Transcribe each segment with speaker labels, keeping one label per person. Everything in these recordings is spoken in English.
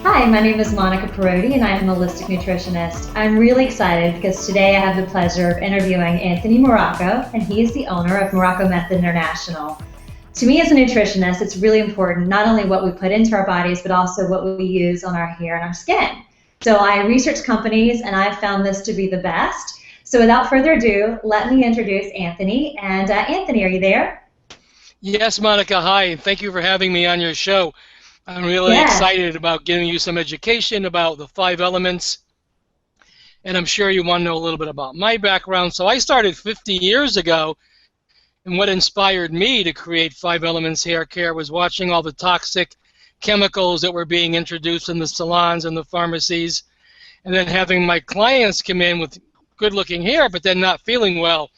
Speaker 1: Hi, my name is Monica Parodi and I'm a holistic nutritionist. I'm really excited because today I have the pleasure of interviewing Anthony Morocco, and he is the owner of Morocco Method International. To me as a nutritionist, it's really important not only what we put into our bodies, but also what we use on our hair and our skin. So I researched companies and I've found this to be the best. So without further ado, let me introduce Anthony. And Anthony, are you there?
Speaker 2: Yes, Monica, hi. Thank you for having me on your show. I'm really
Speaker 1: Yes.
Speaker 2: excited about giving you some education about the 5 elements, and I'm sure you want to know a little bit about my background. So I started 50 years ago, and what inspired me to create 5 elements hair care was watching all the toxic chemicals that were being introduced in the salons and the pharmacies, and then having my clients come in with good-looking hair, but then not feeling well.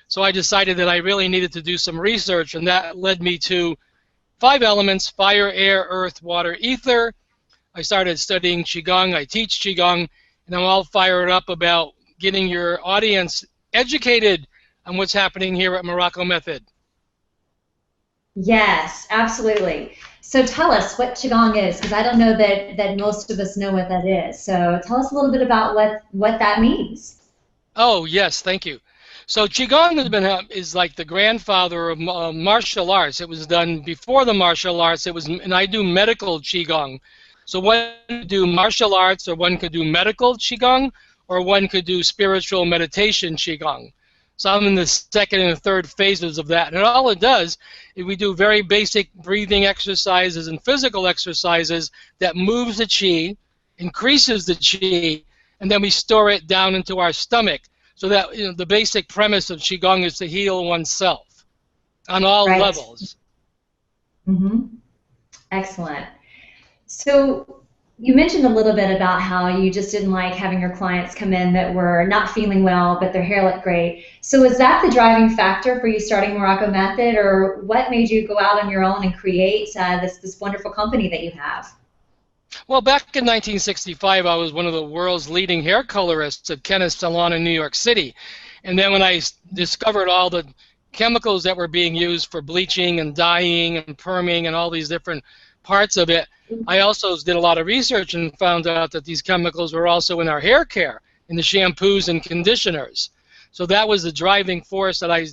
Speaker 2: So I decided that I really needed to do some research, and that led me to 5 elements: fire, air, earth, water, ether. I started studying Qigong. I teach Qigong, and I'm all fired up about getting your audience educated on what's happening here at Morocco Method.
Speaker 1: Yes, absolutely. So tell us what Qigong is, because I don't know that most of us know what that is. So tell us a little bit about what that means.
Speaker 2: Oh, yes, thank you. So Qigong is like the grandfather of martial arts. It was done before the martial arts. And I do medical Qigong. So one could do martial arts, or one could do medical Qigong, or one could do spiritual meditation Qigong. So I'm in the second and third phases of that. And all it does is we do very basic breathing exercises and physical exercises that moves the qi, increases the qi, and then we store it down into our stomach. So that, the basic premise of Qigong is to heal oneself on all
Speaker 1: Right.
Speaker 2: levels.
Speaker 1: Excellent. So you mentioned a little bit about how you just didn't like having your clients come in that were not feeling well, but their hair looked great. So was that the driving factor for you starting Morocco Method, or what made you go out on your own and create this wonderful company that you have?
Speaker 2: Well, back in 1965, I was one of the world's leading hair colorists at Kenneth Salon in New York City. And then when I discovered all the chemicals that were being used for bleaching and dyeing and perming and all these different parts of it, I also did a lot of research and found out that these chemicals were also in our hair care, in the shampoos and conditioners. So that was the driving force that I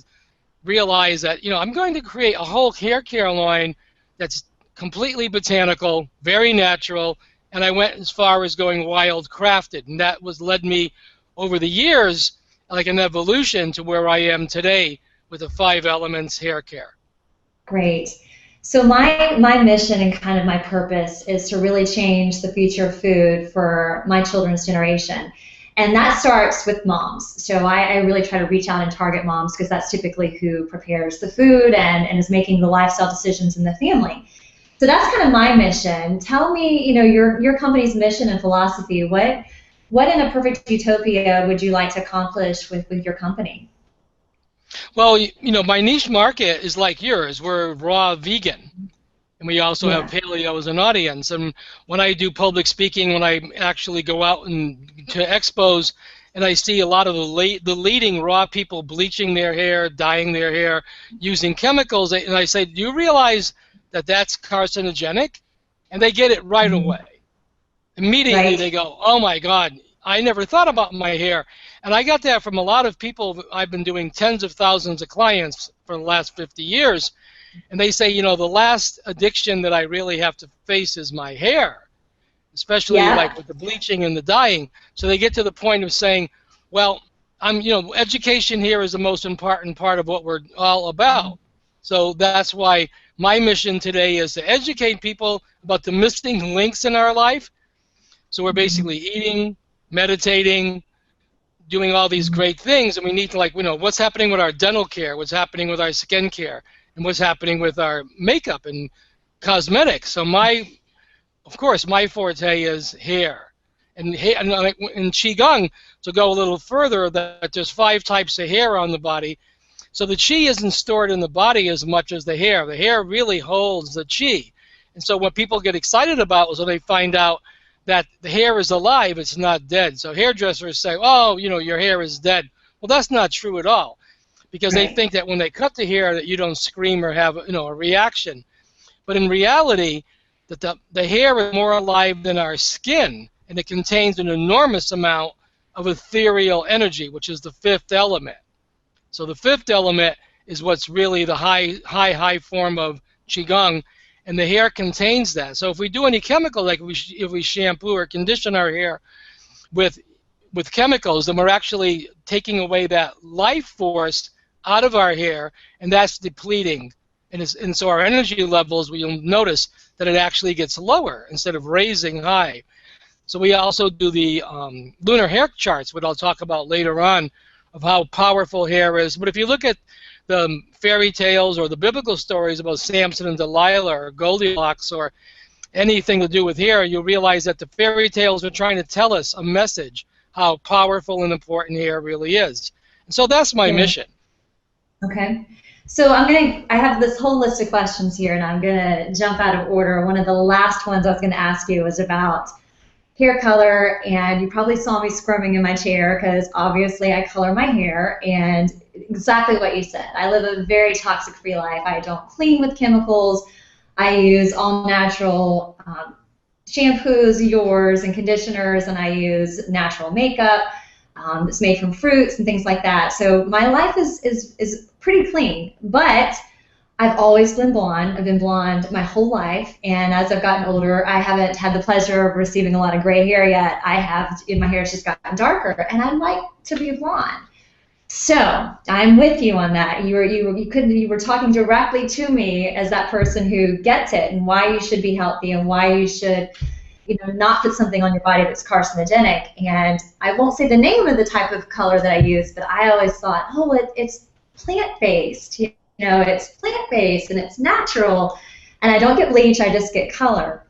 Speaker 2: realized that, I'm going to create a whole hair care line that's completely botanical, very natural, and I went as far as going wild crafted, and that led me over the years like an evolution to where I am today with the 5 elements hair care.
Speaker 1: Great. So my mission and kind of my purpose is to really change the future of food for my children's generation. And that starts with moms. So I really try to reach out and target moms because that's typically who prepares the food and is making the lifestyle decisions in the family. So that's kind of my mission. Tell me, your company's mission and philosophy. What in a perfect utopia would you like to accomplish with your company?
Speaker 2: Well, my niche market is like yours. We're raw vegan, and we also have
Speaker 1: Yeah.
Speaker 2: paleo as an audience. And when I do public speaking, when I actually go out to expos, and I see a lot of the leading raw people bleaching their hair, dyeing their hair, using chemicals, and I say, do you realize that that's carcinogenic? And they get it right
Speaker 1: Mhm.
Speaker 2: away. Immediately
Speaker 1: Right.
Speaker 2: they go, oh my God, I never thought about my hair. And I got that from a lot of people. I've been doing tens of thousands of clients for the last 50 years. And they say, the last addiction that I really have to face is my hair, especially
Speaker 1: Yeah.
Speaker 2: like with the bleaching and the dyeing. So they get to the point of saying, well, education here is the most important part of what we're all about. So that's why my mission today is to educate people about the missing links in our life. So we're basically eating, meditating, doing all these great things, and we need to, what's happening with our dental care, what's happening with our skin care, and what's happening with our makeup and cosmetics. So of course, my forte is hair. And in Qigong, to go a little further, that there's 5 types of hair on the body. So the qi isn't stored in the body as much as the hair. The hair really holds the qi. And so what people get excited about is when they find out that the hair is alive, it's not dead. So hairdressers say, oh, your hair is dead. Well, that's not true at all, because they
Speaker 1: Right.
Speaker 2: think that when they cut the hair that you don't scream or have a reaction. But in reality, that the hair is more alive than our skin, and it contains an enormous amount of ethereal energy, which is the fifth element. So the fifth element is what's really the high form of Qigong, and the hair contains that. So if we do any chemical, like if we shampoo or condition our hair with chemicals, then we're actually taking away that life force out of our hair, and that's depleting. And so our energy levels, you'll notice that it actually gets lower instead of raising high. So we also do the lunar hair charts, what I'll talk about later on, of how powerful hair is. But if you look at the fairy tales or the biblical stories about Samson and Delilah or Goldilocks or anything to do with hair, you'll realize that the fairy tales are trying to tell us a message, how powerful and important hair really is. And so that's my mission.
Speaker 1: Okay. So I have this whole list of questions here, and I'm going to jump out of order. One of the last ones I was going to ask you was about hair color, and you probably saw me squirming in my chair because obviously I color my hair, and exactly what you said. I live a very toxic-free life. I don't clean with chemicals. I use all natural shampoos, yours, and conditioners, and I use natural makeup that's made from fruits and things like that. So my life is pretty clean, but I've always been blonde. I've been blonde my whole life, and as I've gotten older, I haven't had the pleasure of receiving a lot of gray hair yet. My hair has just gotten darker, and I'd like to be blonde. So I'm with you on that. You were talking directly to me as that person who gets it, and why you should be healthy, and why you should, not put something on your body that's carcinogenic. And I won't say the name of the type of color that I use, but I always thought, oh, it's plant-based. It's plant-based and it's natural, and I don't get bleach, I just get color.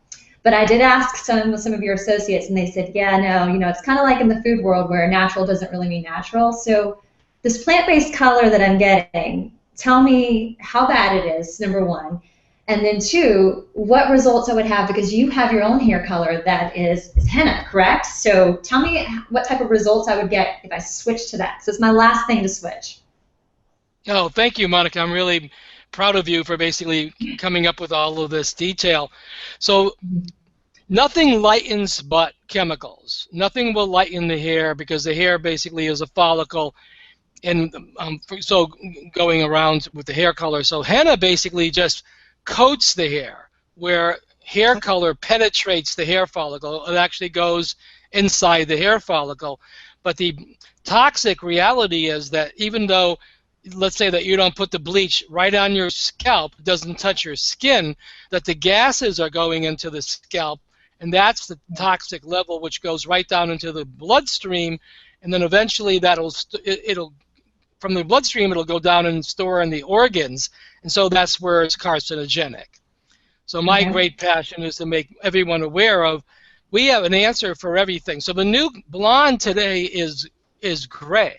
Speaker 1: But I did ask some of your associates, and they said, yeah, no, it's kind of like in the food world where natural doesn't really mean natural. So this plant-based color that I'm getting, tell me how bad it is, number one, and then two, what results I would have, because you have your own hair color that is henna, correct? So tell me what type of results I would get if I switched to that, because it's my last thing to switch.
Speaker 2: Oh, thank you, Monica. I'm really proud of you for basically coming up with all of this detail. So nothing lightens but chemicals. Nothing will lighten the hair, because the hair basically is a follicle, and so going around with the hair color. So henna basically just coats the hair, where hair color penetrates the hair follicle. It actually goes inside the hair follicle. But the toxic reality is that even though, let's say that you don't put the bleach right on your scalp, it doesn't touch your skin, that the gases are going into the scalp, and that's the toxic level, which goes right down into the bloodstream, and then eventually it'll from the bloodstream it'll go down and store in the organs, and so that's where it's carcinogenic. So my great passion is to make everyone aware of, we have an answer for everything. So the new blonde today is gray.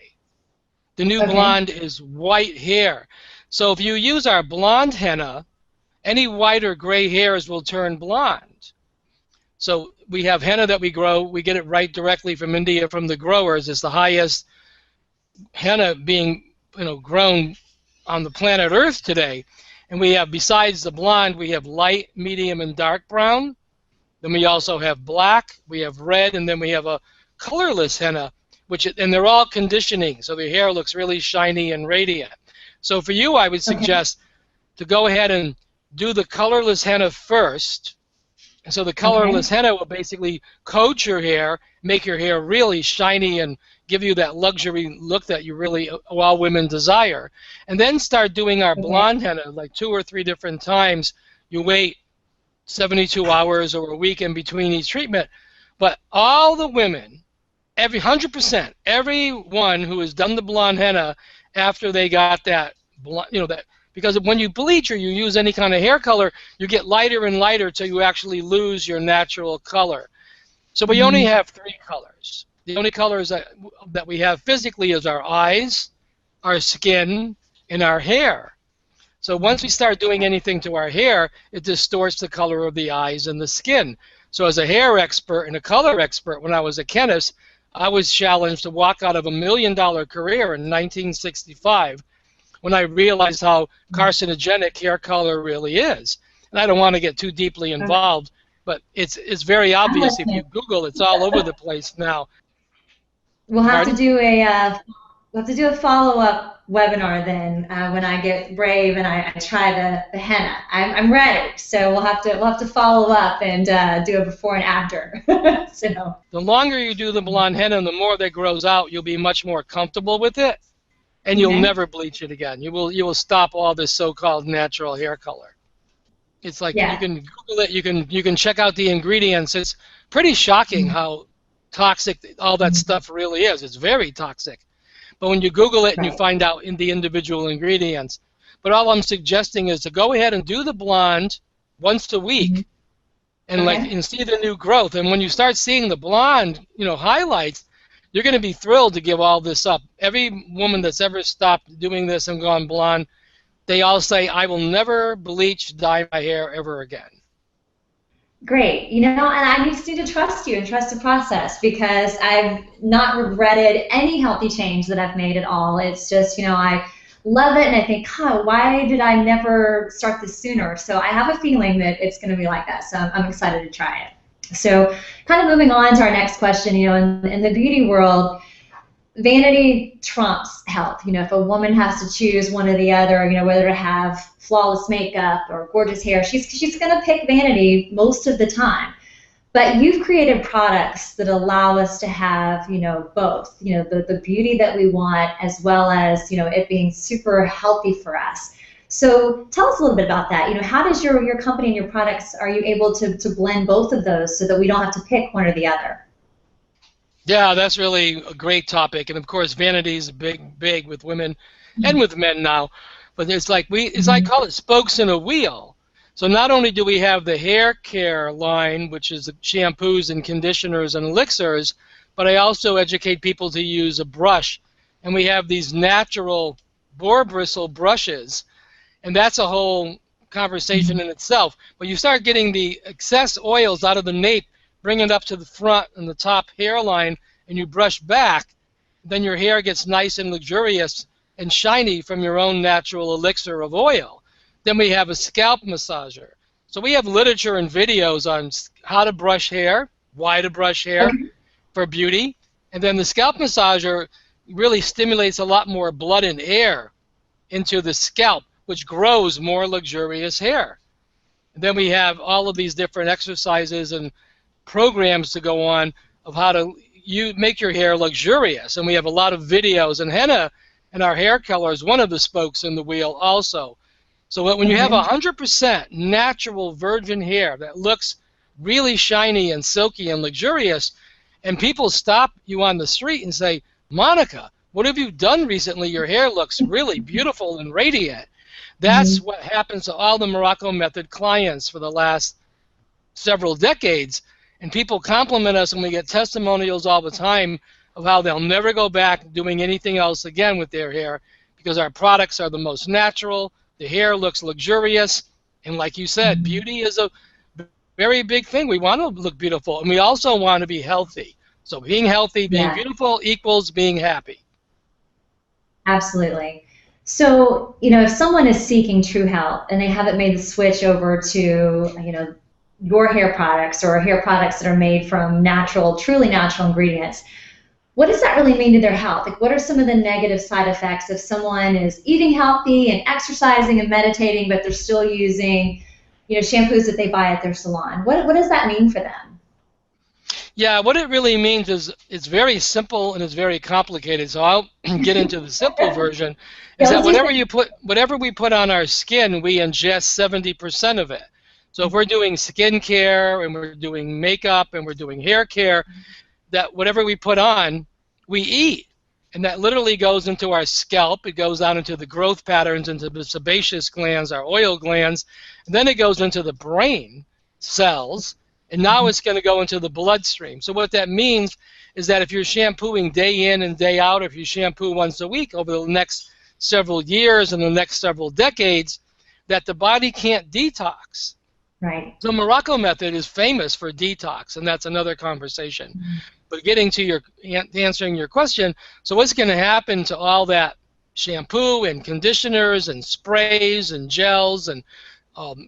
Speaker 2: The new blonde is white hair. So if you use our blonde henna, any white or gray hairs will turn blonde. So we have henna that we grow. We get it right directly from India, from the growers. It's the highest henna being grown on the planet Earth today. And we have, besides the blonde, we have light, medium, and dark brown. Then we also have black, we have red, and then we have a colorless henna, and they're all conditioning, so the hair looks really shiny and radiant. So for you, I would suggest to go ahead and do the colorless henna first. And so the colorless henna will basically coat your hair, make your hair really shiny, and give you that luxury look that you really, all women desire. And then start doing our blonde henna, like 2 or 3 different times. You wait 72 hours or a week in between each treatment. But all the women, 100%, everyone who has done the blonde henna after they got that, because when you bleach or you use any kind of hair color, you get lighter and lighter till you actually lose your natural color. So we only have 3 colors. The only colors that we have physically is our eyes, our skin, and our hair. So once we start doing anything to our hair, it distorts the color of the eyes and the skin. So as a hair expert and a color expert, when I was a chemist, I was challenged to walk out of $1 million career in 1965 when I realized how carcinogenic hair color really is. And I don't want to get too deeply involved But it's very
Speaker 1: I'm
Speaker 2: obvious if you
Speaker 1: listening.
Speaker 2: Google. It's all over the place now.
Speaker 1: We'll have to
Speaker 2: Pardon?
Speaker 1: do a follow-up webinar then when I get brave and I try the henna. I'm ready, so we'll have to follow up and do a before and after. So
Speaker 2: The longer you do the blonde henna, and the more that grows out, you'll be much more comfortable with it, and you'll
Speaker 1: okay,
Speaker 2: never bleach it again. You will stop all this so-called natural hair color. It's like you
Speaker 1: yeah.
Speaker 2: can Google it. You can check out the ingredients. It's pretty shocking
Speaker 1: Mhm.
Speaker 2: how toxic all that stuff really is. It's very toxic. But when you Google it and you
Speaker 1: Right.
Speaker 2: find out in the individual ingredients, but all I'm suggesting is to go ahead and do the blonde once a
Speaker 1: Mhm.
Speaker 2: week, and like
Speaker 1: Okay.
Speaker 2: and see the new growth. And when you start seeing the blonde, highlights, you're going to be thrilled to give all this up. Every woman that's ever stopped doing this and gone blonde, they all say, I will never bleach, dye my hair ever again.
Speaker 1: Great. And I just need to trust you and trust the process because I've not regretted any healthy change that I've made at all. It's just, I love it and I think, God, why did I never start this sooner? So I have a feeling that it's going to be like that. So I'm excited to try it. So kind of moving on to our next question, in the beauty world, vanity trumps health. If a woman has to choose one or the other, whether to have flawless makeup or gorgeous hair, she's going to pick vanity most of the time. But you've created products that allow us to have, both, the beauty that we want as well as, it being super healthy for us. So tell us a little bit about that. How does your company and your products, are you able to blend both of those so that we don't have to pick one or the other?
Speaker 2: Yeah, that's really a great topic. And of course, vanity is big with women and with men now. But it's like call it spokes in a wheel. So not only do we have the hair care line, which is the shampoos and conditioners and elixirs, but I also educate people to use a brush. And we have these natural boar bristle brushes. And that's a whole conversation in itself. But you start getting the excess oils out of the nape, bring it up to the front and the top hairline, and you brush back, then your hair gets nice and luxurious and shiny from your own natural elixir of oil. Then we have a scalp massager. So we have literature and videos on how to brush hair, why to brush hair
Speaker 1: Okay.
Speaker 2: for beauty, and then the scalp massager really stimulates a lot more blood and air into the scalp, which grows more luxurious hair. And then we have all of these different exercises and programs to go on of how to make your hair luxurious. And we have a lot of videos. And henna and our hair color is one of the spokes in the wheel also. So when you have
Speaker 1: Okay.
Speaker 2: 100% natural virgin hair that looks really shiny and silky and luxurious, and people stop you on the street and say, Monica, what have you done recently? Your hair looks really beautiful and radiant. That's
Speaker 1: Mhm.
Speaker 2: what happens to all the Morocco Method clients for the last several decades. And people compliment us, and we get testimonials all the time of how they'll never go back doing anything else again with their hair because our products are the most natural, the hair looks luxurious, and like you said, beauty is a very big thing. We want to look beautiful, and we also want to be healthy. So being healthy, being
Speaker 1: Yeah.
Speaker 2: beautiful equals being happy.
Speaker 1: Absolutely. So, if someone is seeking true health and they haven't made the switch over to, your hair products or hair products that are made from natural, truly natural ingredients, what does that really mean to their health? Like, what are some of the negative side effects if someone is eating healthy and exercising and meditating, but they're still using, shampoos that they buy at their salon? What does that mean for them?
Speaker 2: Yeah, what it really means is it's very simple and it's very complicated. So I'll get into the simple version.
Speaker 1: Yeah,
Speaker 2: Is that
Speaker 1: let's do
Speaker 2: whatever we put on our skin, we ingest 70% of it. So if we're doing skincare and we're doing makeup and we're doing hair care, that whatever we put on, we eat. And that literally goes into our scalp. It goes out into the growth patterns, into the sebaceous glands, our oil glands. And then it goes into the brain cells. And now it's going to go into the bloodstream. So what that means is that if you're shampooing day in and day out, if you shampoo once a week over the next several years and the next several decades, that the body can't detox.
Speaker 1: Right.
Speaker 2: The Morocco Method is famous for detox, and that's another conversation. But getting to answering your question, so what's going to happen to all that shampoo and conditioners and sprays and gels and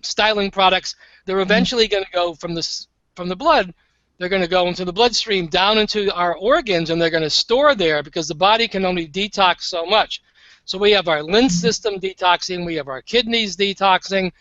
Speaker 2: styling products, they're eventually going to go from the blood. They're going to go into the bloodstream down into our organs, and they're going to store there because the body can only detox so much. So we have our lymph system detoxing, we have our kidneys detoxing,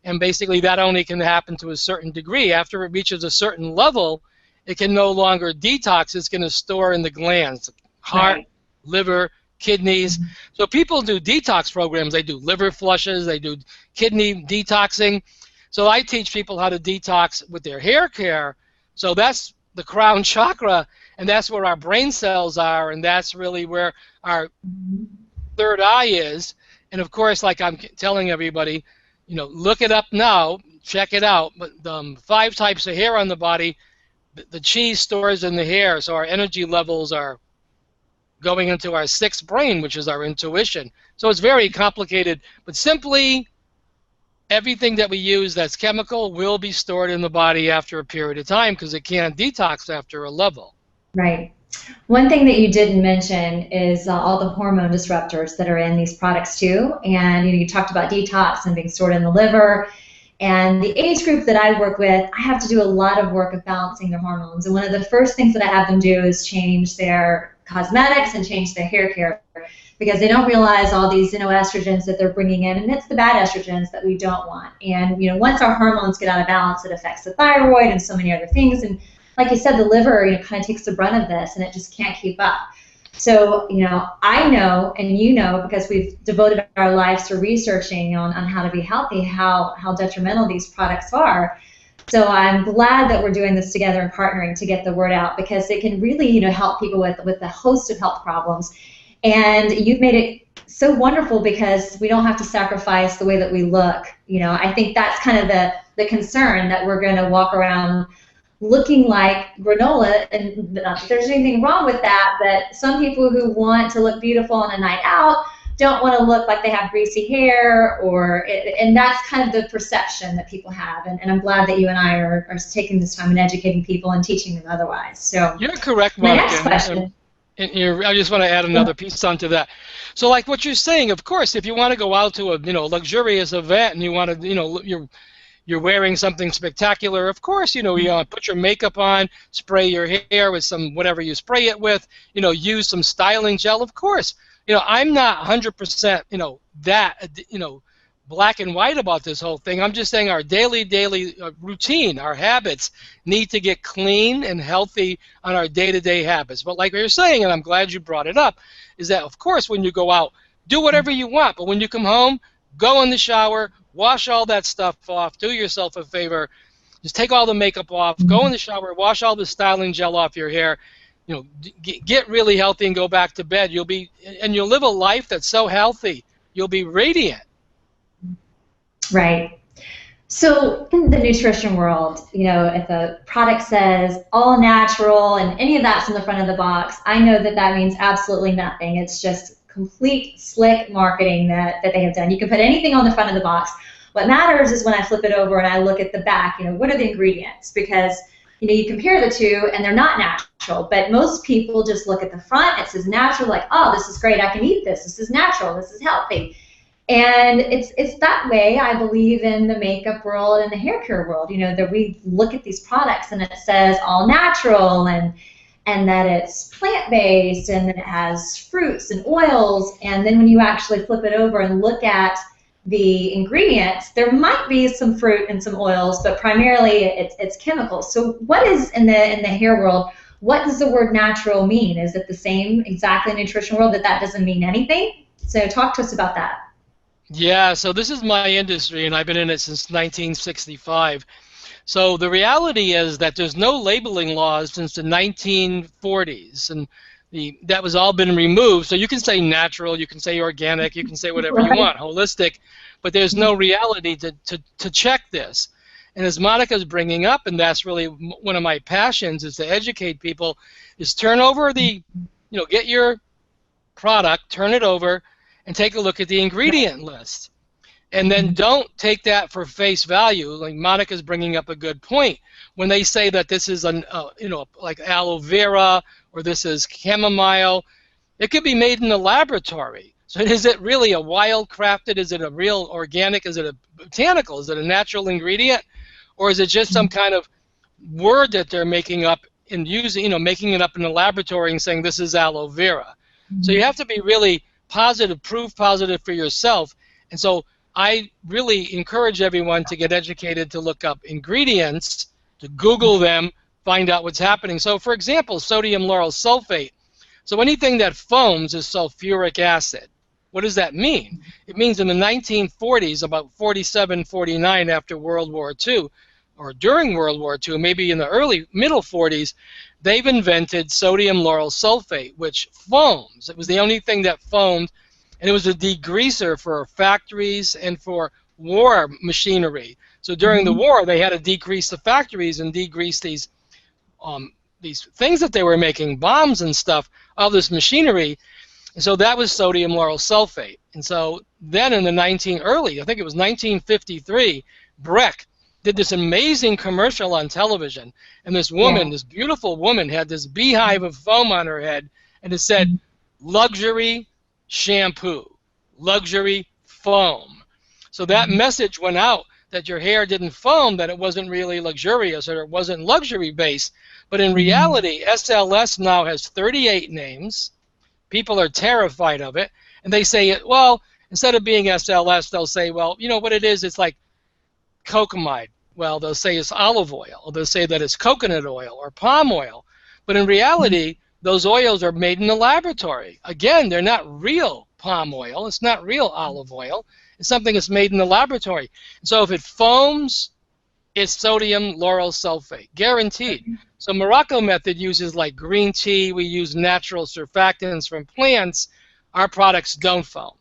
Speaker 2: and basically that only can happen to a certain degree. After it reaches a certain level, it can no longer detox. It's going to store in the glands, heart, liver, kidneys. So people do detox programs. They do liver flushes, they do kidney detoxing. So I teach people how to detox with their hair care. So that's the crown chakra, and that's where our brain cells are, and that's really where our third eye is. And of course, like I'm telling everybody, you know, look it up now, check it out. But 5 types of hair on the body, the chi stores in the hair, so our energy levels are going into our 6th brain, which is our intuition. So it's very complicated, but simply everything that we use that's chemical will be stored in the body after a period of time because it can't detox after a level.
Speaker 1: Right. One thing that you didn't mention is all the hormone disruptors that are in these products too. And you know, you talked about detox and being stored in the liver. And the age group that I work with, I have to do a lot of work of balancing their hormones. And one of the first things that I have them do is change their cosmetics and change their hair care, because they don't realize all these estrogens that they're bringing in, and it's the bad estrogens that we don't want. And you know, once our hormones get out of balance, it affects the thyroid and so many other things. And like you said, the liver, kind of takes the brunt of this, and it just can't keep up. So, I know, and you know, because we've devoted our lives to researching on how to be healthy, how detrimental these products are. So I'm glad that we're doing this together and partnering to get the word out, because it can really, help people with a host of health problems. And you've made it so wonderful because we don't have to sacrifice the way that we look. I think that's kind of the concern, that we're going to walk around looking like granola, and not that there's anything wrong with that, but some people who want to look beautiful on a night out don't want to look like they have greasy hair, and that's kind of the perception that people have. And I'm glad that you and I are taking this time and educating people and teaching them otherwise. So
Speaker 2: you're correct,
Speaker 1: my
Speaker 2: Monica.
Speaker 1: next question.
Speaker 2: I just want to add another piece onto that. So, like what you're saying, of course, if you want to go out to a luxurious event and you want to you're wearing something spectacular, of course, you put your makeup on, spray your hair with some whatever you spray it with, use some styling gel, of course. I'm not 100%, black and white about this whole thing. I'm just saying our daily routine, our habits need to get clean and healthy on our day-to-day habits. But like you're saying, and I'm glad you brought it up, is that, of course, when you go out, do whatever you want, but when you come home, go in the shower, wash all that stuff off, do yourself a favor, just take all the makeup off, go in the shower, wash all the styling gel off your hair, get really healthy and go back to bed. You'll live a life that's so healthy, you'll be radiant.
Speaker 1: Right. So in the nutrition world, if a product says all natural and any of that's in the front of the box, I know that means absolutely nothing. It's just complete slick marketing that they have done. You can put anything on the front of the box. What matters is when I flip it over and I look at the back, what are the ingredients? Because you compare the two and they're not natural, but most people just look at the front. It says natural, like, oh, this is great, I can eat this. This is natural, this is healthy. And it's that way, I believe, in the makeup world and the hair care world, that we look at these products and it says all natural, and that it's plant-based, and that it has fruits and oils, and then when you actually flip it over and look at the ingredients, there might be some fruit and some oils, but primarily it's chemicals. So what is, in the hair world, what does the word natural mean? Is it the same exactly in the nutrition world, that doesn't mean anything? So talk to us about that.
Speaker 2: Yeah, so this is my industry, and I've been in it since 1965. So the reality is that there's no labeling laws since the 1940s, and that was all been removed. So you can say natural, you can say organic, you can say whatever you want, holistic, but there's no reality to check this. And as Monica's bringing up, and that's really one of my passions, is to educate people, is turn over get your product, turn it over, and take a look at the ingredient list. And then don't take that for face value. Like Monica's bringing up a good point. When they say that this is like aloe vera or this is chamomile, it could be made in a laboratory. So is it really a wild crafted? Is it a real organic? Is it a botanical? Is it a natural ingredient? Or is it just some kind of word that they're making up and using, making it up in the laboratory and saying this is aloe vera? So you have to be really positive, proof positive for yourself. And so I really encourage everyone to get educated, to look up ingredients, to Google them, find out what's happening. So for example, sodium lauryl sulfate. So anything that foams is sulfuric acid. What does that mean? It means in the 1940s, about 47, 49 after World War II, or during World War II, maybe in the middle 40s, they've invented sodium lauryl sulfate, which foams. It was the only thing that foamed, and it was a degreaser for factories and for war machinery. So during the war, they had to decrease the factories and degrease these things that they were making, bombs and stuff, all this machinery. And so that was sodium lauryl sulfate. And so then in the I think it was 1953, Breck did this amazing commercial on television. And this woman, this beautiful woman, had this beehive of foam on her head, and it said, luxury shampoo, luxury foam. So that message went out that your hair didn't foam, that it wasn't really luxurious or it wasn't luxury based. But in reality, SLS now has 38 names. People are terrified of it, and they say, well, instead of being SLS, they'll say, well, you know what it is? It's like cocamide. Well, they'll say it's olive oil, or they'll say that it's coconut oil or palm oil. But in reality, those oils are made in the laboratory. Again, they're not real palm oil. It's not real olive oil. It's something that's made in the laboratory. So if it foams, it's sodium lauryl sulfate, guaranteed. So Morocco Method uses like green tea. We use natural surfactants from plants. Our products don't foam.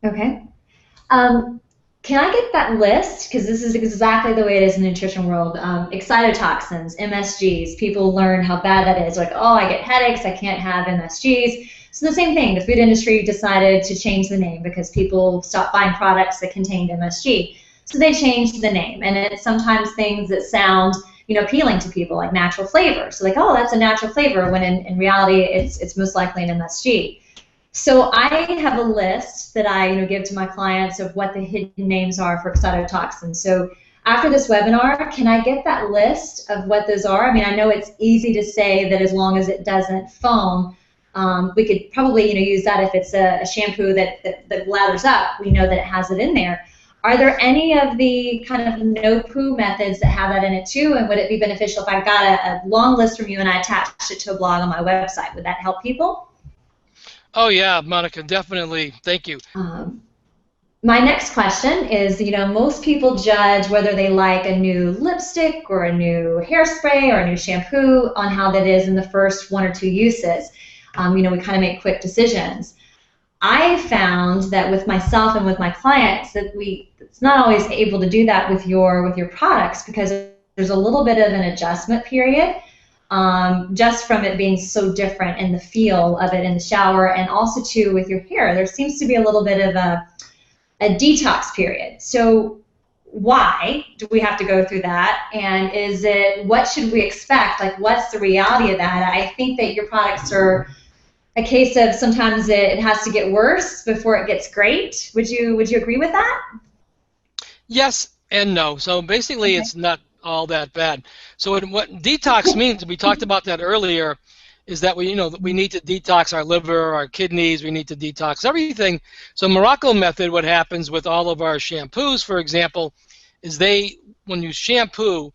Speaker 1: Okay. Can I get that list? Because this is exactly the way it is in the nutrition world. Excitotoxins, MSGs. People learn how bad that is. Like, oh, I get headaches. I can't have MSGs. So the same thing. The food industry decided to change the name because people stopped buying products that contained MSG. So they changed the name. And it's sometimes things that sound appealing to people, like natural flavor. So like, oh, that's a natural flavor, when in reality it's most likely an MSG. So I have a list that I give to my clients of what the hidden names are for excitotoxins. So after this webinar, can I get that list of what those are? I mean, I know it's easy to say that as long as it doesn't foam, we could probably use that if it's a shampoo that lathers up. We know that it has it in there. Are there any of the kind of no-poo methods that have that in it too? And would it be beneficial if I got a long list from you and I attached it to a blog on my website? Would that help people?
Speaker 2: Oh yeah, Monica, definitely. Thank you.
Speaker 1: My next question is, most people judge whether they like a new lipstick or a new hairspray or a new shampoo on how that is in the first 1 or 2 uses. We kind of make quick decisions. I found that with myself and with my clients that it's not always able to do that with your products, because there's a little bit of an adjustment period, just from it being so different in the feel of it in the shower, and also too with your hair. There seems to be a little bit of a detox period. So why do we have to go through that? And what should we expect? Like, what's the reality of that? I think that your products are a case of sometimes it has to get worse before it gets great. Would you agree with that?
Speaker 2: Yes and no. So basically, it's not all that bad. So what detox means, we talked about that earlier, is that we need to detox our liver, our kidneys. We need to detox everything. So Morocco Method, what happens with all of our shampoos, for example, is when you shampoo,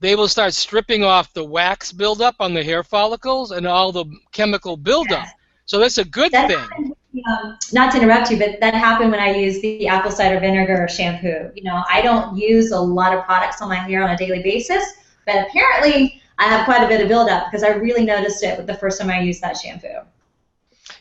Speaker 2: they will start stripping off the wax buildup on the hair follicles and all the chemical buildup. Yes. So that's a good thing.
Speaker 1: Not to interrupt you, but that happened when I used the apple cider vinegar shampoo. I don't use a lot of products on my hair on a daily basis, but apparently I have quite a bit of buildup because I really noticed it the first time I used that shampoo.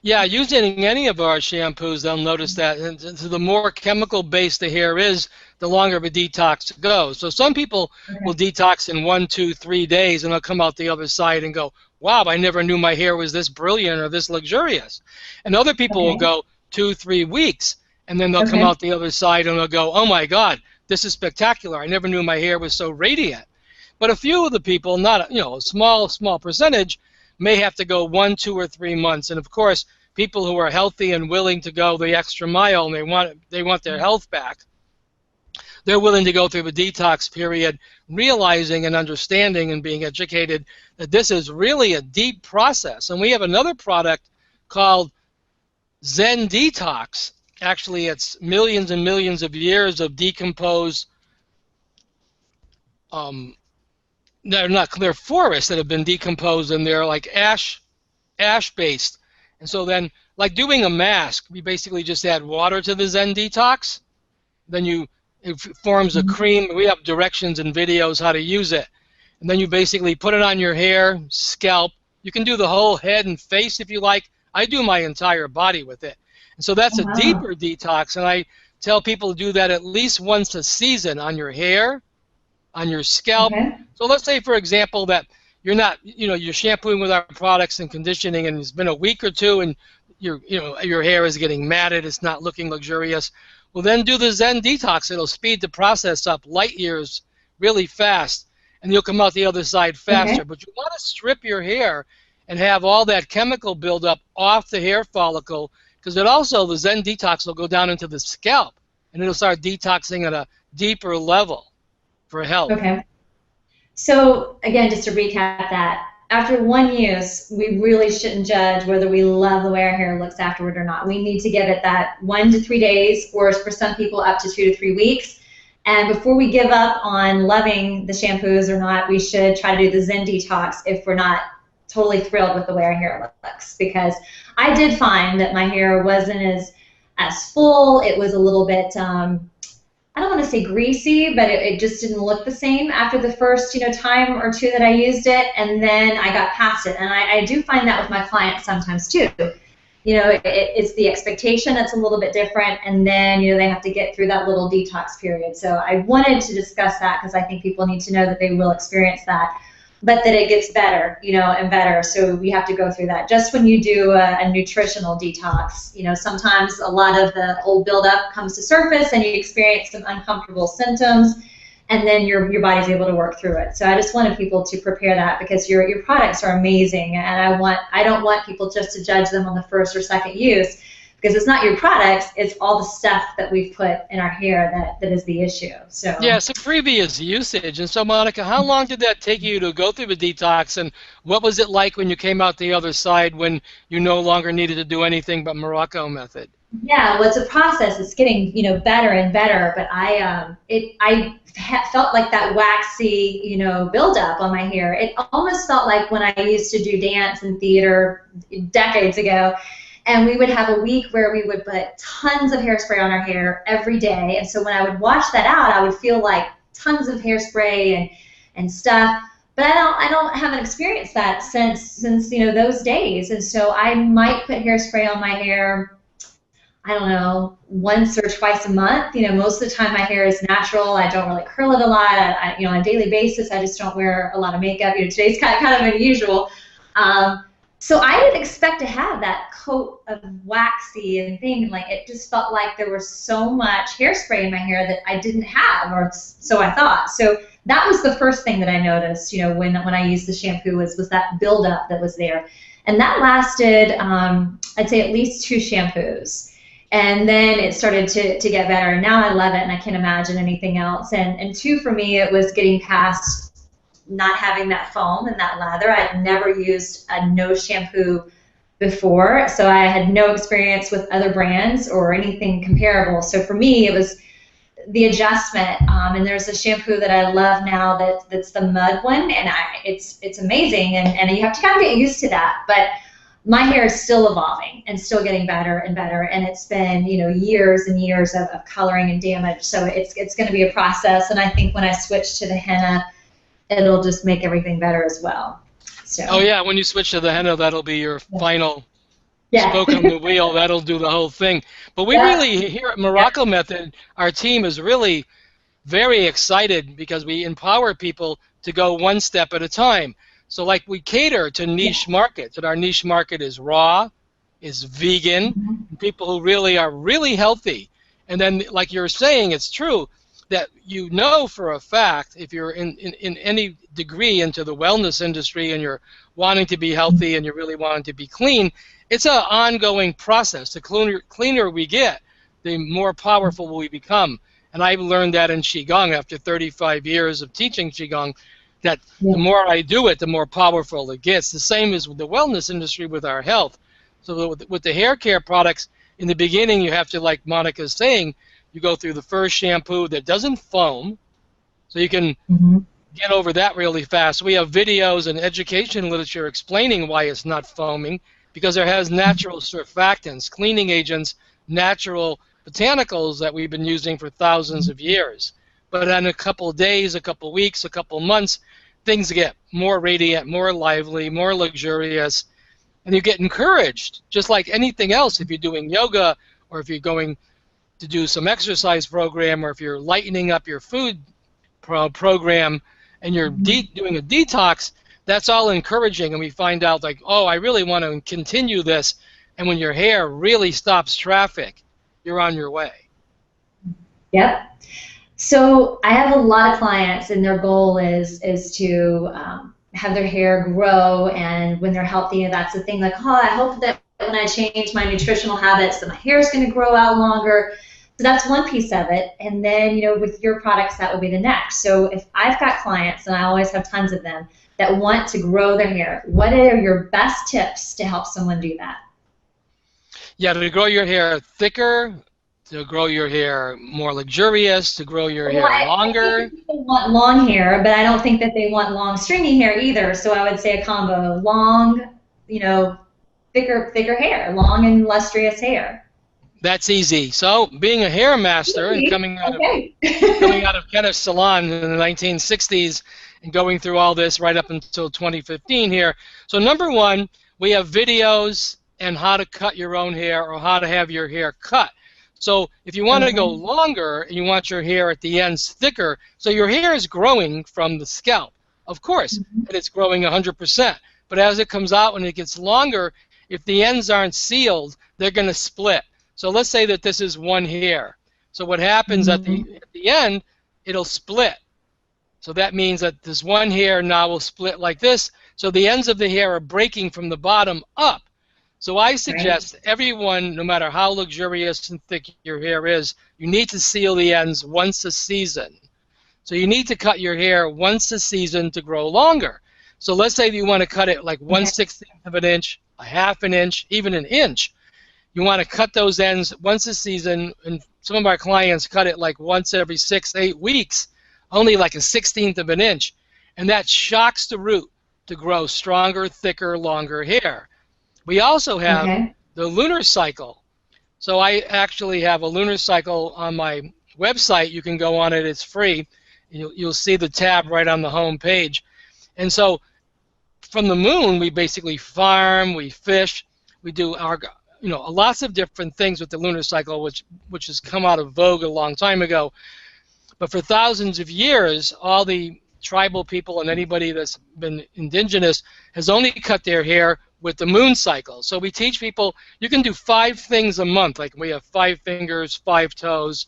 Speaker 2: Yeah, using any of our shampoos, they'll notice that. And so the more chemical-based the hair is, the longer of a detox it goes. So some people will detox in 1, 2, 3 days, and they'll come out the other side and go, wow, I never knew my hair was this brilliant or this luxurious. And other people will go 2, 3 weeks, and then they'll come out the other side and they'll go, oh my God, this is spectacular. I never knew my hair was so radiant. But a few of the people, not a small percentage, may have to go 1, 2, or 3 months. And of course, people who are healthy and willing to go the extra mile, and they want their health back. They're willing to go through the detox period, realizing and understanding and being educated that this is really a deep process. And we have another product called Zen Detox. Actually, it's millions and millions of years of decomposed, they're forests that have been decomposed, and they're like ash based. And so then, like doing a mask, we basically just add water to the Zen Detox. Then it forms a cream. We have directions and videos how to use it. And then you basically put it on your hair, scalp. You can do the whole head and face if you like. I do my entire body with it. And so that's a deeper detox, and I tell people to do that at least once a season on your hair, on your scalp.
Speaker 1: Okay.
Speaker 2: So let's say, for example, that you're not, you're shampooing with our products and conditioning, and it's been a week or two, and your hair is getting matted, it's not looking luxurious. Well, then do the Zen Detox. It'll speed the process up light years really fast, and you'll come out the other side faster. Okay. But you want to strip your hair and have all that chemical buildup off the hair follicle, because it also, the Zen Detox will go down into the scalp, and it'll start detoxing at a deeper level for health.
Speaker 1: Okay. So, again, just to recap that, after one use, we really shouldn't judge whether we love the way our hair looks afterward or not. We need to give it that 1 to 3 days, or for some people up to 2 to 3 weeks. And before we give up on loving the shampoos or not, we should try to do the Zen Detox if we're not totally thrilled with the way our hair looks. Because I did find that my hair wasn't as full. It was a little bit, I don't want to say greasy, but it just didn't look the same after the first time or two that I used it, and then I got past it. And I do find that with my clients sometimes too. It's the expectation that's a little bit different, and then they have to get through that little detox period. So I wanted to discuss that because I think people need to know that they will experience that, but that it gets better, and better. So we have to go through that. Just when you do a nutritional detox, sometimes a lot of the old buildup comes to surface and you experience some uncomfortable symptoms, and then your body's able to work through it. So I just wanted people to prepare that, because your products are amazing, and I don't want people just to judge them on the first or second use, because it's not your products, it's all the stuff that we've put in our hair that is the issue. So
Speaker 2: yeah, so previous usage. And so, Monica, how long did that take you to go through the detox, and what was it like when you came out the other side, when you no longer needed to do anything but Morocco Method?
Speaker 1: Yeah, well, it's a process. It's getting better and better, but I felt like that waxy buildup on my hair. It almost felt like when I used to do dance and theater decades ago. And we would have a week where we would put tons of hairspray on our hair every day. And so when I would wash that out, I would feel like tons of hairspray and stuff. But I haven't experienced that since those days. And so I might put hairspray on my hair, I don't know, once or twice a month. Most of the time my hair is natural. I don't really curl it a lot. On a daily basis, I just don't wear a lot of makeup. Today's kind of unusual. So I didn't expect to have that coat of waxy and thing. Like, it just felt like there was so much hairspray in my hair that I didn't have, or so I thought. So that was the first thing that I noticed, when I used the shampoo was that buildup that was there. And that lasted, I'd say, at least 2 shampoos. And then it started to get better. And now I love it, and I can't imagine anything else. And 2, for me, it was getting past not having that foam and that lather. I'd never used a no shampoo before, so I had no experience with other brands or anything comparable. So for me, it was the adjustment. And there's a shampoo that I love now that's the mud one, and it's amazing, and you have to kind of get used to that. But my hair is still evolving and still getting better and better, and it's been years and years of coloring and damage. So it's going to be a process, and I think when I switch to the henna, it'll just make everything better as well. So.
Speaker 2: Oh yeah, when you switch to the henna, that'll be your final spoke on the wheel. That'll do the whole thing. But we really, here at Morocco Method, our team is really very excited, because we empower people to go one step at a time. So like, we cater to niche markets, and our niche market is raw, is vegan, people who really are really healthy. And then, like you're saying, it's true, that you know for a fact, if you're in any degree into the wellness industry and you're wanting to be healthy and you're really wanting to be clean, it's an ongoing process. The cleaner we get, the more powerful we become. And I've learned that in Qigong after 35 years of teaching Qigong, that the more I do it, the more powerful it gets. The same as with the wellness industry with our health. So with the hair care products, in the beginning you have to, like Monica's saying, you go through the first shampoo that doesn't foam, so you can get over that really fast. We have videos and education literature explaining why it's not foaming, because it has natural surfactants, cleaning agents, natural botanicals that we've been using for thousands of years. But in a couple of days, a couple of weeks, a couple of months, things get more radiant, more lively, more luxurious, and you get encouraged, just like anything else. If you're doing yoga, or if you're going to do some exercise program, or if you're lightening up your food program and you're doing a detox, that's all encouraging. And we find out, like, oh, I really want to continue this. And when your hair really stops traffic, you're on your way.
Speaker 1: Yep. So I have a lot of clients, and their goal is to have their hair grow, and when they're healthy, that's the thing, like, oh, I hope that when I change my nutritional habits that my hair is going to grow out longer. So that's one piece of it. And then, you know, with your products, that would be the next. So if I've got clients, and I always have tons of them, that want to grow their hair, what are your best tips to help someone do that?
Speaker 2: Yeah, to grow your hair thicker, to grow your hair more luxurious, to grow your hair longer.
Speaker 1: I think people want long hair, but I don't think that they want long stringy hair either. So I would say a combo: long, you know, thicker hair, long and lustrous hair.
Speaker 2: That's easy. So being a hair master and coming out of Kenneth's salon in the 1960s and going through all this right up until 2015 here. So number one, we have videos and how to cut your own hair, or how to have your hair cut. So if you want to go longer and you want your hair at the ends thicker, so your hair is growing from the scalp, of course, and it's growing 100%. But as it comes out and it gets longer, if the ends aren't sealed, they're going to split. So let's say that this is one hair. So what happens at the end, it'll split. So that means that this one hair now will split like this. So the ends of the hair are breaking from the bottom up. So I suggest everyone, no matter how luxurious and thick your hair is, you need to seal the ends once a season. So you need to cut your hair once a season to grow longer. So let's say you want to cut it like 1/16 of an inch, a half an inch, even an inch. You want to cut those ends once a season, and some of our clients cut it like once every 6-8 weeks, only like a 1/16 of an inch. And that shocks the root to grow stronger, thicker, longer hair. We also have the lunar cycle. So I actually have a lunar cycle on my website. You can go on it. It's free. You'll see the tab right on the home page. And so from the moon, we basically farm, we fish, we do our, lots of different things with the lunar cycle, which has come out of vogue a long time ago. But for thousands of years, all the tribal people and anybody that's been indigenous has only cut their hair with the moon cycle. So we teach people you can do 5 things a month. Like we have 5 fingers, 5 toes,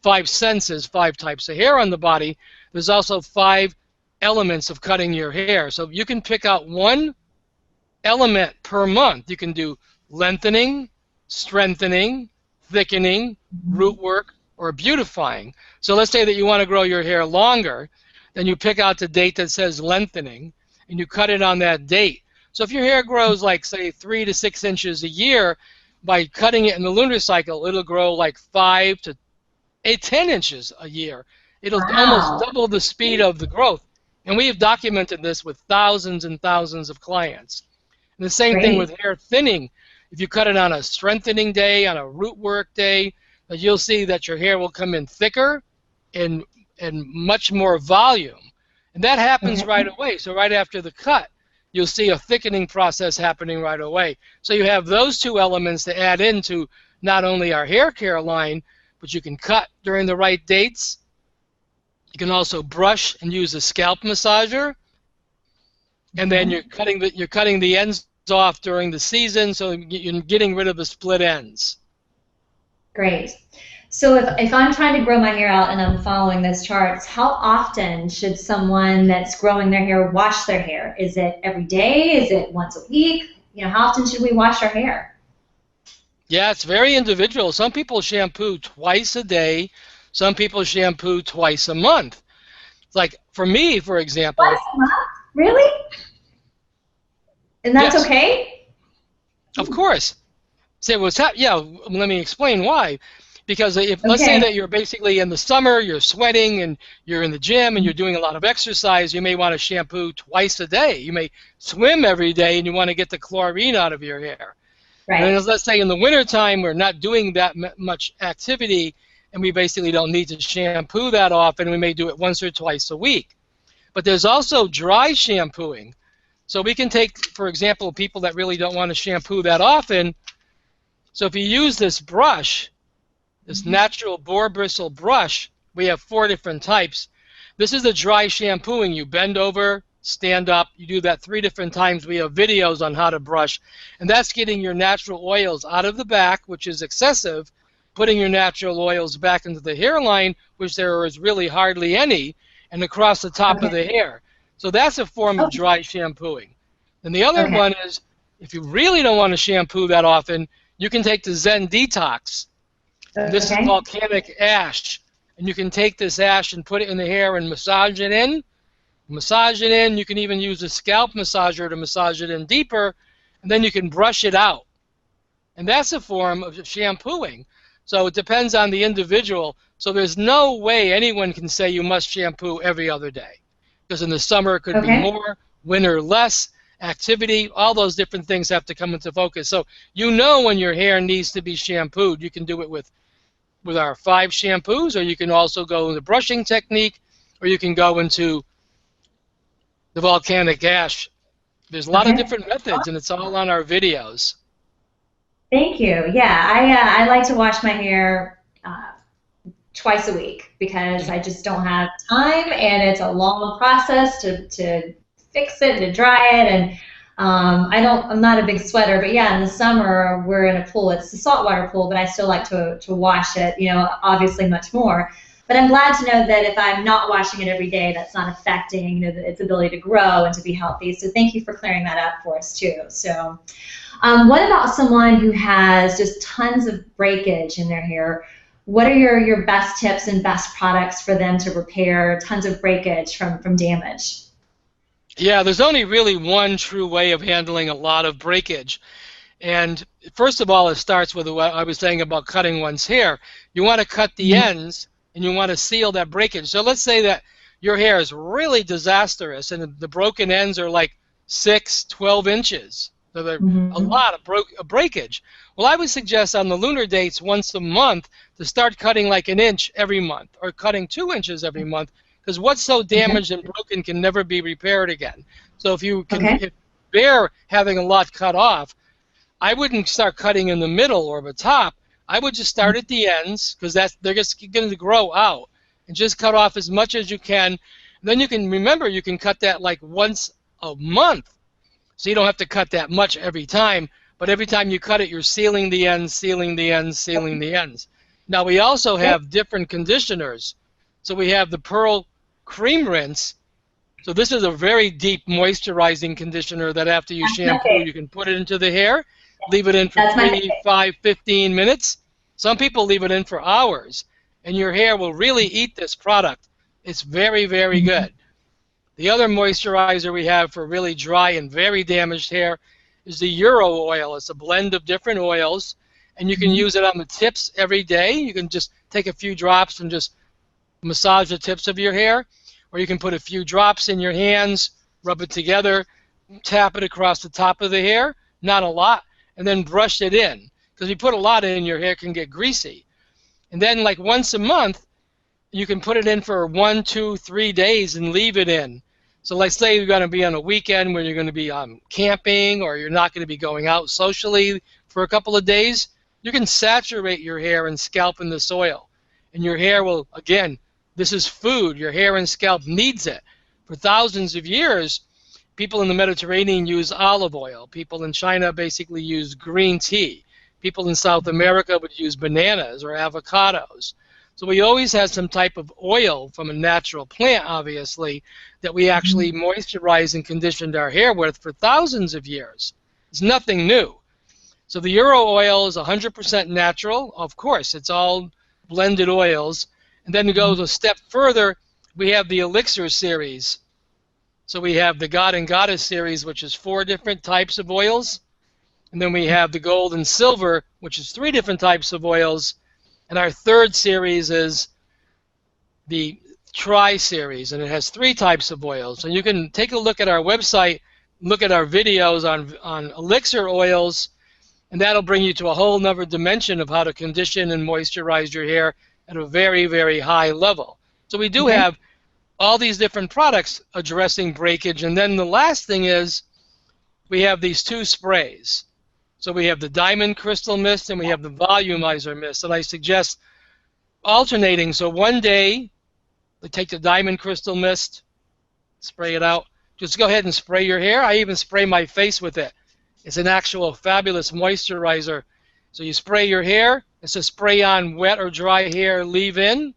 Speaker 2: 5 senses, 5 types of hair on the body. There's also 5 elements of cutting your hair. So you can pick out 1 element per month. You can do lengthening, strengthening, thickening, root work, or beautifying. So let's say that you want to grow your hair longer, then you pick out the date that says lengthening, and you cut it on that date. So if your hair grows like, say, 3 to 6 inches a year, by cutting it in the lunar cycle, it'll grow like 5 to 10 inches a year. It'll almost double the speed of the growth. And we have documented this with thousands and thousands of clients. And the same thing with hair thinning. If you cut it on a strengthening day, on a root work day, you'll see that your hair will come in thicker and much more volume. And that happens right away. So right after the cut, you'll see a thickening process happening right away. So you have those 2 elements to add into not only our hair care line, but you can cut during the right dates. You can also brush and use a scalp massager. And then you're cutting the ends off during the season, so you're getting rid of the split ends.
Speaker 1: Great. So if I'm trying to grow my hair out and I'm following those charts, how often should someone that's growing their hair wash their hair? Is it every day? Is it once a week? You know, how often should we wash our hair?
Speaker 2: Yeah, it's very individual. Some people shampoo twice a day. Some people shampoo twice a month. It's like for me, for
Speaker 1: Twice
Speaker 2: example.
Speaker 1: a month? Really? And that's
Speaker 2: Yes,
Speaker 1: okay?
Speaker 2: of course. Say what's yeah, let me explain why. Because if let's say that
Speaker 1: Okay.
Speaker 2: you're basically in the summer, you're sweating and you're in the gym and you're doing a lot of exercise, you may want to shampoo twice a day. You may swim every day and you want to get the chlorine out of your hair. And then
Speaker 1: Right.
Speaker 2: let's say in the wintertime we're not doing that much activity and we basically don't need to shampoo that often. We may do it once or twice a week. But there's also dry shampooing. So we can take, for example, people that really don't want to shampoo that often. So if you use this brush, this natural boar bristle brush, we have 4 different types. This is the dry shampooing. You bend over, stand up. You do that 3 different times. We have videos on how to brush. And that's getting your natural oils out of the back, which is excessive, putting your natural oils back into the hairline, which there is really hardly any, and across the top of
Speaker 1: Okay.
Speaker 2: the hair. So that's a form of
Speaker 1: Okay.
Speaker 2: dry shampooing. And the other
Speaker 1: Okay.
Speaker 2: one is, if you really don't want to shampoo that often, you can take the Zen Detox. And this is
Speaker 1: Okay.
Speaker 2: volcanic ash. And you can take this ash and put it in the hair and massage it in. Massage it in. You can even use a scalp massager to massage it in deeper. And then you can brush it out. And that's a form of shampooing. So it depends on the individual. So there's no way anyone can say you must shampoo every other day. Because in the summer it could be
Speaker 1: Okay.
Speaker 2: more, winter less, activity, all those different things have to come into focus. So you know when your hair needs to be shampooed. You can do it with our 5 shampoos, or you can also go in the brushing technique, or you can go into the volcanic ash. There's a lot of
Speaker 1: Okay.
Speaker 2: different methods, and it's all on our videos.
Speaker 1: Thank you. Yeah, I like to wash my hair twice a week because I just don't have time and it's a long process to fix it, to dry it, and I'm not a big sweater, but yeah, in the summer we're in a pool. It's a saltwater pool, but I still like to wash it, you know, obviously much more. But I'm glad to know that if I'm not washing it every day, that's not affecting, you know, its ability to grow and to be healthy. So thank you for clearing that up for us too. So what about someone who has just tons of breakage in their hair? What are your best tips and best products for them to repair tons of breakage from damage?
Speaker 2: Yeah, there's only really one true way of handling a lot of breakage. And first of all, it starts with what I was saying about cutting one's hair. You want to cut the
Speaker 1: Mhm.
Speaker 2: ends, and you want to seal that breakage. So let's say that your hair is really disastrous, and the broken ends are like 6, 12 inches. So they're a
Speaker 1: Mhm.
Speaker 2: lot of breakage. Well, I would suggest on the lunar dates once a month to start cutting like an inch every month, or cutting 2 inches every month, because what's so
Speaker 1: Okay.
Speaker 2: damaged and broken can never be repaired again. So if you can
Speaker 1: Okay.
Speaker 2: if bear having a lot cut off, I wouldn't start cutting in the middle or the top. I would just start at the ends, because they're just going to grow out, and just cut off as much as you can. Then you can remember you can cut that like once a month, so you don't have to cut that much every time. But every time you cut it, you're sealing the ends, sealing the ends, sealing the ends. Now we also
Speaker 1: Okay.
Speaker 2: have different conditioners. So we have the Pearl Cream Rinse. So this is a very deep moisturizing conditioner that after you
Speaker 1: That's my
Speaker 2: shampoo,
Speaker 1: favorite.
Speaker 2: you can put it into the hair, leave it in for
Speaker 1: That's my
Speaker 2: 3,
Speaker 1: favorite.
Speaker 2: 5, 15 minutes. Some people leave it in for hours, and your hair will really eat this product. It's very, very
Speaker 1: Mhm.
Speaker 2: good. The other moisturizer we have for really dry and very damaged hair is the Euro oil. It's a blend of different oils, and you can
Speaker 1: Mhm.
Speaker 2: use it on the tips every day. You can just take a few drops and just massage the tips of your hair, or you can put a few drops in your hands, rub it together, tap it across the top of the hair, not a lot, and then brush it in. Because if you put a lot in, your hair can get greasy. And then like once a month, you can put it in for 1, 2, 3 days and leave it in. So let's say you're going to be on a weekend where you're going to be camping, or you're not going to be going out socially for a couple of days. You can saturate your hair and scalp in this oil. And your hair will, again, this is food. Your hair and scalp needs it. For thousands of years, people in the Mediterranean use olive oil. People in China basically use green tea. People in South America would use bananas or avocados. So we always had some type of oil from a natural plant, obviously, that we actually moisturized and conditioned our hair with for thousands of years. It's nothing new. So the Euro oil is 100% natural. Of course, it's all blended oils. And then to go a step further, we have the Elixir series. So we have the God and Goddess series, which is 4 different types of oils. And then we have the Gold and Silver, which is 3 different types of oils. And our 3rd series is the Tri series, and it has 3 types of oils. And you can take a look at our website, look at our videos on elixir oils, and that'll bring you to a whole nother dimension of how to condition and moisturize your hair at a very, very high level. So we do have all these different products addressing breakage. And then the last thing is we have these 2 sprays. So we have the Diamond Crystal Mist and we have the Volumizer Mist. And I suggest alternating. So one day, we take the Diamond Crystal Mist, spray it out. Just go ahead and spray your hair. I even spray my face with it. It's an actual fabulous moisturizer. So you spray your hair. It's a spray on wet or dry hair, leave in.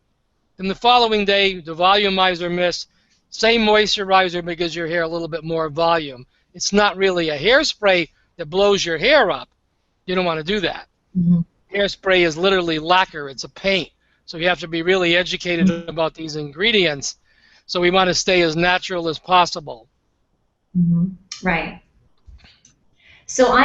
Speaker 2: Then the following day, the Volumizer Mist, same moisturizer, but gives your hair a little bit more volume. It's not really a hairspray that blows your hair up. You don't want to do that. Hairspray is literally lacquer. It's a paint. So you have to be really educated about these ingredients. So we want to stay as natural as possible.
Speaker 1: Right. So I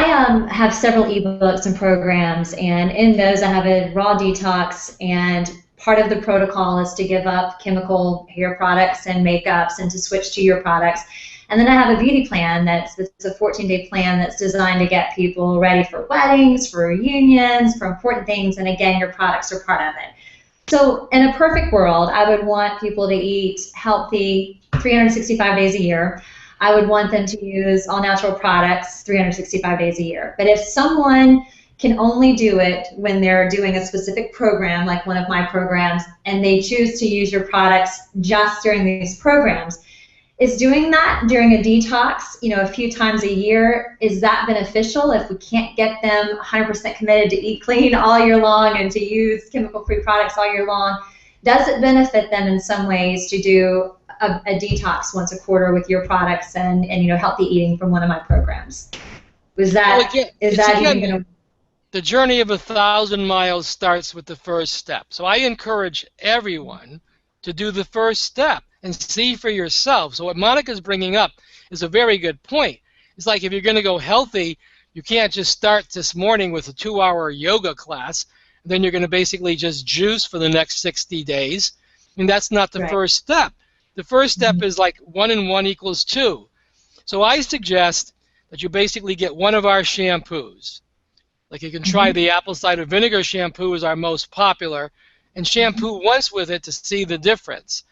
Speaker 1: have several ebooks and programs, and in those I have a raw detox, and part of the protocol is to give up chemical hair products and makeups and to switch to your products. And then I have a beauty plan it's a 14-day plan that's designed to get people ready for weddings, for reunions, for important things, and again, your products are part of it. So in a perfect world, I would want people to eat healthy 365 days a year. I would want them to use all natural products 365 days a year. But if someone can only do it when they're doing a specific program, like one of my programs, and they choose to use your products just during these programs, is doing that during a detox, a few times a year, is that beneficial if we can't get them 100% committed to eat clean all year long and to use chemical-free products all year long? Does it benefit them in some ways to do a detox once a quarter with your products and healthy eating from one of my programs? The
Speaker 2: journey of 1,000 miles starts with the first step. So I encourage everyone to do the first step and see for yourself. So what Monica's bringing up is a very good point. It's like if you're going to go healthy, you can't just start this morning with a 2-hour yoga class, and then you're going to basically just juice for the next 60 days. And that's not the first step. The first step is like 1 and 1 equals 2. So I suggest that you basically get one of our shampoos. Like you can try the apple cider vinegar shampoo is our most popular, and shampoo once with it to see the difference.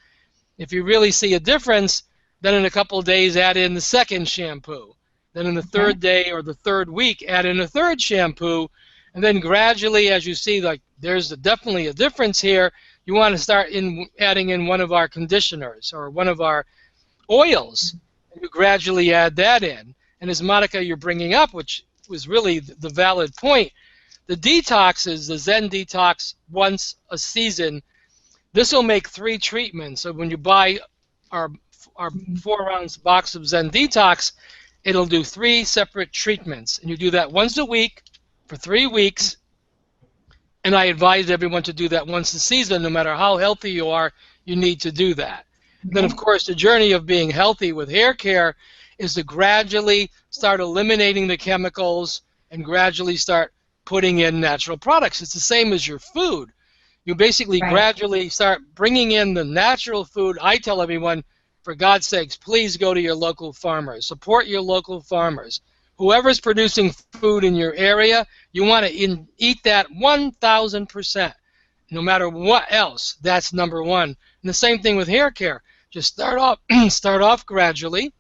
Speaker 2: If you really see a difference, then in a couple of days add in the second shampoo. Then in the 3rd day or the 3rd week add in a 3rd shampoo, and then gradually as you see like there's definitely a difference here, you want to start adding in one of our conditioners or one of our oils, and you gradually add that in. And as Monica you're bringing up, which was really the valid point, the detoxes, the Zen Detox once a season, this will make 3 treatments. So when you buy our 4-ounce box of Zen Detox, it'll do 3 separate treatments. And you do that once a week for 3 weeks. And I advise everyone to do that once a season. No matter how healthy you are, you need to do that. Then, of course, the journey of being healthy with hair care is to gradually start eliminating the chemicals and gradually start putting in natural products. It's the same as your food. You basically gradually start bringing in the natural food. I tell everyone, for God's sakes, please go to your local farmers. Support your local farmers. Whoever's producing food in your area, you want to eat that 1,000%. No matter what else, that's number one. And the same thing with hair care. Just start off gradually.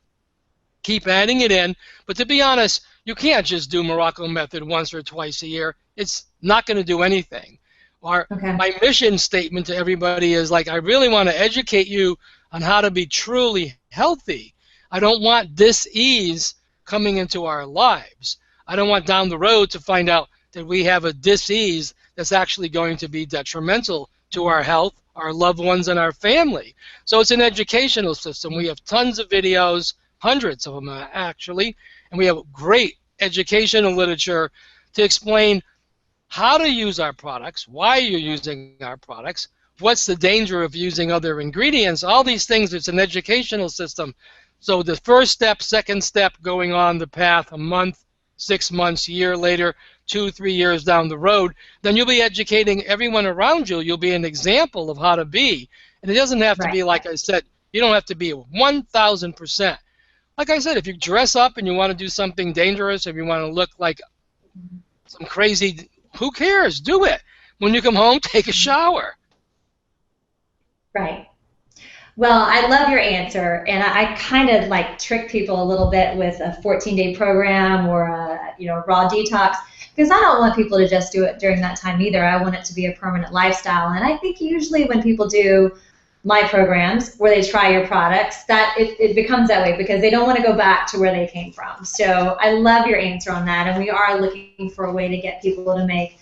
Speaker 2: Keep adding it in. But to be honest, you can't just do Morocco Method once or twice a year. It's not going to do anything. My mission statement to everybody is like, I really want to educate you on how to be truly healthy. I don't want dis-ease coming into our lives. I don't want down the road to find out that we have a disease that's actually going to be detrimental to our health, our loved ones, and our family. So it's an educational system. We have tons of videos, hundreds of them actually, and we have great educational literature to explain how to use our products, why you're using our products, what's the danger of using other ingredients, all these things. It's an educational system. So the first step, second step, going on the path a month, 6 months, a year later, 2, 3 years down the road, then you'll be educating everyone around you. You'll be an example of how to be. And it doesn't have to be, like I said, you don't have to be 1,000%. Like I said, if you dress up and you want to do something dangerous, if you want to look like some crazy, who cares? Do it. When you come home, take a shower.
Speaker 1: Right. Well, I love your answer, and I kind of like trick people a little bit with a 14-day program or a raw detox, because I don't want people to just do it during that time either. I want it to be a permanent lifestyle, and I think usually when people do my programs where they try your products, that it becomes that way because they don't want to go back to where they came from. So I love your answer on that, and we are looking for a way to get people to make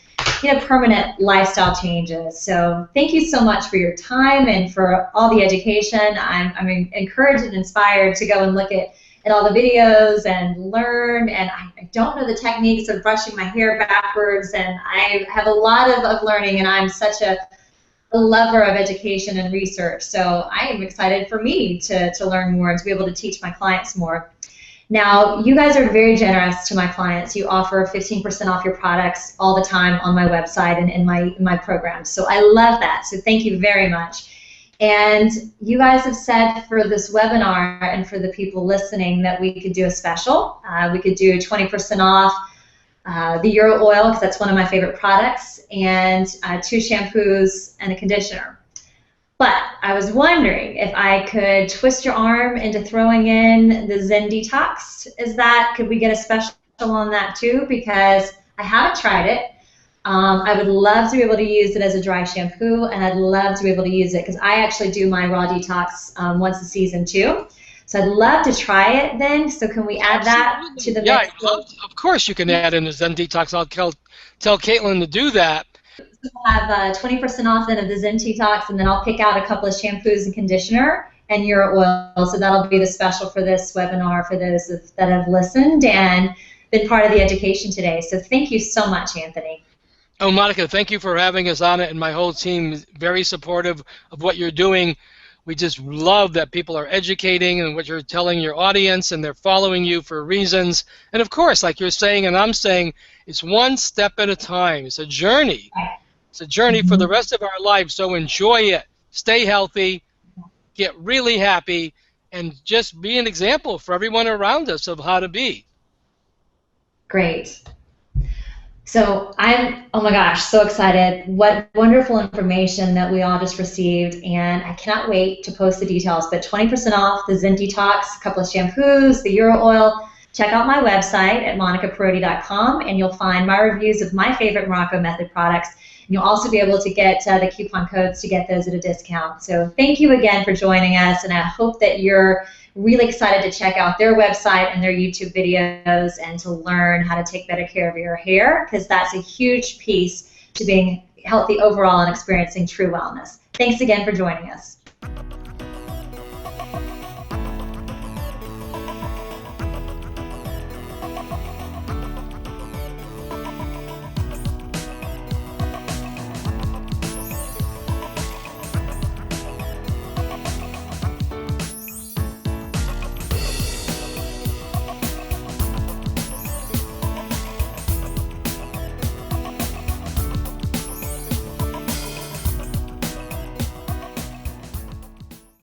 Speaker 1: permanent lifestyle changes. So thank you so much for your time and for all the education. I'm encouraged and inspired to go and look at all the videos and learn. And I don't know the techniques of brushing my hair backwards, and I have a lot of learning, and I'm such a lover of education and research. So I am excited for me to learn more and to be able to teach my clients more. Now, you guys are very generous to my clients. You offer 15% off your products all the time on my website and in my programs. So I love that. So thank you very much. And you guys have said for this webinar and for the people listening that we could do a special. We could do 20% off the Euro Oil, because that's one of my favorite products, and 2 shampoos and a conditioner. But I was wondering if I could twist your arm into throwing in the Zen Detox. Could we get a special on that too? Because I haven't tried it. I would love to be able to use it as a dry shampoo, and I'd love to be able to use it because I actually do my raw detox once a season too. So I'd love to try it then. So can we add that to the mix?
Speaker 2: Yeah, of course you can add in the Zen Detox. I'll tell Caitlin to do that.
Speaker 1: We'll have 20% off then of the Zen Detox, and then I'll pick out a couple of shampoos and conditioner and Euro Oil. So that'll be the special for this webinar for those that have listened and been part of the education today. So thank you so much, Anthony.
Speaker 2: Oh, Monica, thank you for having us on it, and my whole team is very supportive of what you're doing. We just love that people are educating and what you're telling your audience, and they're following you for reasons. And of course, like you're saying and I'm saying, it's one step at a time. It's a journey. It's a journey for the rest of our lives, so enjoy it. Stay healthy, get really happy, and just be an example for everyone around us of how to be.
Speaker 1: Great. So I'm, oh my gosh, so excited. What wonderful information that we all just received, and I cannot wait to post the details. But 20% off the Zen Detox, a couple of shampoos, the Euro Oil. Check out my website at monicaparodi.com, and you'll find my reviews of my favorite Morocco Method products. And you'll also be able to get the coupon codes to get those at a discount. So thank you again for joining us, and I hope that you're really excited to check out their website and their YouTube videos and to learn how to take better care of your hair, because that's a huge piece to being healthy overall and experiencing true wellness. Thanks again for joining us.